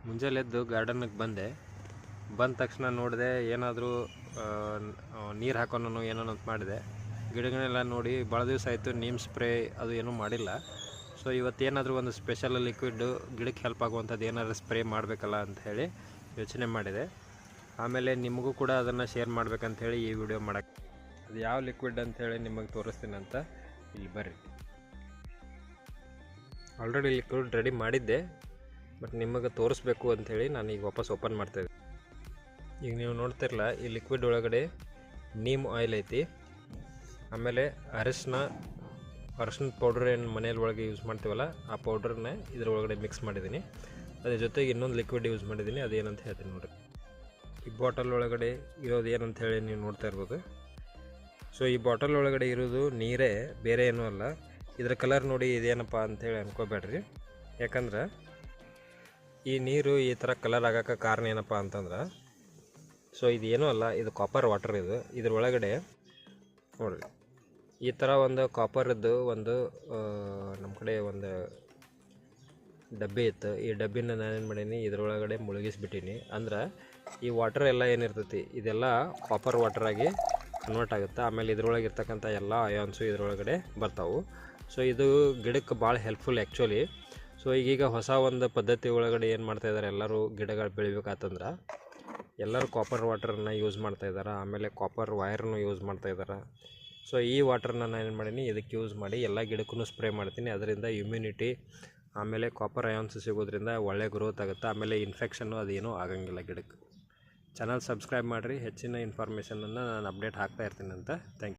ಮುಂಜಾನೆ ಎದ್ದು ಗಾರ್ಡನ್ಗೆ ಬಂದ ತಕ್ಷಣ ನೋಡಿದೆ ಏನಾದರೂ ನೀರು ಹಾಕೋಣ ಏನೋ ಅಂತ ಮಾಡಿದೆ. ಗಿಡಗಳನ್ನೆಲ್ಲ ನೋಡಿ ಭಾಳ ದಿವಸ ಆಯಿತು ನೀಮ್ ಸ್ಪ್ರೇ ಅದು ಏನೂ ಮಾಡಿಲ್ಲ. ಸೊ ಇವತ್ತೇನಾದರೂ ಒಂದು ಸ್ಪೆಷಲ್ ಲಿಕ್ವಿಡ್ ಗಿಡಕ್ಕೆ ಹೆಲ್ಪ್ ಆಗುವಂಥದ್ದು ಏನಾದರೂ ಸ್ಪ್ರೇ ಮಾಡಬೇಕಲ್ಲ ಅಂತ ಹೇಳಿ ಯೋಚನೆ ಮಾಡಿದೆ. ಆಮೇಲೆ ನಿಮಗೂ ಕೂಡ ಅದನ್ನು ಶೇರ್ ಮಾಡ್ಬೇಕಂಥೇಳಿ ಈ ವಿಡಿಯೋ ಮಾಡೋಕ್ಕೆ. ಅದು ಯಾವ ಲಿಕ್ವಿಡ್ ಅಂಥೇಳಿ ನಿಮಗೆ ತೋರಿಸ್ತೀನಿ ಅಂತ ಇಲ್ಲಿ ಬರ್ರಿ. ಆಲ್ರೆಡಿ ಲಿಕ್ವಿಡ್ ರೆಡಿ ಮಾಡಿದ್ದೆ, ಬಟ್ ನಿಮಗೆ ತೋರಿಸ್ಬೇಕು ಅಂಥೇಳಿ ನಾನು ಈಗ ವಾಪಸ್ ಓಪನ್ ಮಾಡ್ತಾಯಿದ್ದೆ. ಈಗ ನೀವು ನೋಡ್ತಿರಲ್ಲ, ಈ ಲಿಕ್ವಿಡ್ ಒಳಗಡೆ ನೀಮ್ ಆಯಿಲ್ ಐತಿ, ಆಮೇಲೆ ಅರಿಶಿನ ಪೌಡ್ರ್ ಏನು ಮನೆಯಲ್ಲಿ ಒಳಗೆ ಯೂಸ್ ಮಾಡ್ತೀವಲ್ಲ ಆ ಪೌಡ್ರನ್ನ ಇದ್ರೊಳಗಡೆ ಮಿಕ್ಸ್ ಮಾಡಿದ್ದೀನಿ. ಅದ್ರ ಜೊತೆಗೆ ಇನ್ನೊಂದು ಲಿಕ್ವಿಡ್ ಯೂಸ್ ಮಾಡಿದ್ದೀನಿ, ಅದೇನಂತ ಹೇಳ್ತೀನಿ ನೋಡಿರಿ. ಈ ಬಾಟಲ್ ಒಳಗಡೆ ಇರೋದು ಏನಂತ ಹೇಳಿ ನೀವು ನೋಡ್ತಾ ಇರ್ಬೋದು. ಸೊ ಈ ಬಾಟಲ್ ಒಳಗಡೆ ಇರೋದು ನೀರೇ, ಬೇರೆ ಏನೂ ಅಲ್ಲ. ಇದರ ಕಲರ್ ನೋಡಿ ಇದೇನಪ್ಪ ಅಂಥೇಳಿ ಅನ್ಕೋಬೇಡ್ರಿ. ಯಾಕಂದ್ರೆ ಈ ನೀರು ಈ ಥರ ಕಲರ್ ಆಗೋಕ್ಕೆ ಕಾರಣ ಏನಪ್ಪ ಅಂತಂದ್ರೆ, ಸೊ ಇದೇನೂ ಅಲ್ಲ, ಇದು ಕಾಪರ್ ವಾಟರ್. ಇದ್ರೊಳಗಡೆ ನೋಡಿರಿ ಈ ಥರ ಒಂದು ಕಾಪರ್ದು ಒಂದು ನಮ್ಮ ಕಡೆ ಒಂದು ಡಬ್ಬಿ ಇತ್ತು. ಈ ಡಬ್ಬಿನ ನಾನೇನು ಮಾಡೀನಿ, ಇದ್ರೊಳಗಡೆ ಮುಳುಗಿಸ್ಬಿಟ್ಟೀನಿ. ಅಂದ್ರೆ ಈ ವಾಟರ್ ಎಲ್ಲ ಏನಿರ್ತೈತಿ ಇದೆಲ್ಲ ಕಾಪರ್ ವಾಟರಾಗಿ ಕನ್ವರ್ಟ್ ಆಗುತ್ತೆ. ಆಮೇಲೆ ಇದ್ರೊಳಗೆ ಇರ್ತಕ್ಕಂಥ ಎಲ್ಲ ಅಯಾನ್ಸು ಇದ್ರೊಳಗಡೆ ಬರ್ತಾವೆ. ಸೊ ಇದು ಗಿಡಕ್ಕೆ ಭಾಳ ಹೆಲ್ಪ್ಫುಲ್ ಆ್ಯಕ್ಚುಲಿ. ಸೊ ಈಗೀಗ ಹೊಸ ಒಂದು ಪದ್ಧತಿ ಒಳಗಡೆ ಏನು ಮಾಡ್ತಾಯಿದ್ದಾರೆ, ಎಲ್ಲರೂ ಗಿಡಗಳು ಬೆಳಿಬೇಕಂತಂದ್ರೆ ಎಲ್ಲರೂ ಕಾಪರ್ ವಾಟರನ್ನು ಯೂಸ್ ಮಾಡ್ತಾಯಿದ್ದಾರೆ. ಆಮೇಲೆ ಕಾಪರ್ ವೈರನ್ನು ಯೂಸ್ ಮಾಡ್ತಾಯಿದ್ದಾರೆ. ಸೊ ಈ ವಾಟರ್ನ ನಾನು ಏನು ಮಾಡೀನಿ, ಇದಕ್ಕೆ ಯೂಸ್ ಮಾಡಿ ಎಲ್ಲ ಗಿಡಕ್ಕೂ ಸ್ಪ್ರೇ ಮಾಡ್ತೀನಿ. ಅದರಿಂದ ಇಮ್ಯುನಿಟಿ ಆಮೇಲೆ ಕಾಪರ್ ಅಯಾನ್ಸ್ ಸಿಗೋದ್ರಿಂದ ಒಳ್ಳೆ ಗ್ರೋತ್ ಆಗುತ್ತೆ. ಆಮೇಲೆ ಇನ್ಫೆಕ್ಷನ್ನು ಅದೇನೂ ಆಗಂಗಿಲ್ಲ ಗಿಡಕ್ಕೆ. ಚಾನಲ್ ಸಬ್ಸ್ಕ್ರೈಬ್ ಮಾಡಿರಿ, ಹೆಚ್ಚಿನ ಇನ್ಫಾರ್ಮೇಷನನ್ನು ನಾನು ಅಪ್ಡೇಟ್ ಹಾಕ್ತಾ ಇರ್ತೀನಿ ಅಂತ. Thank you.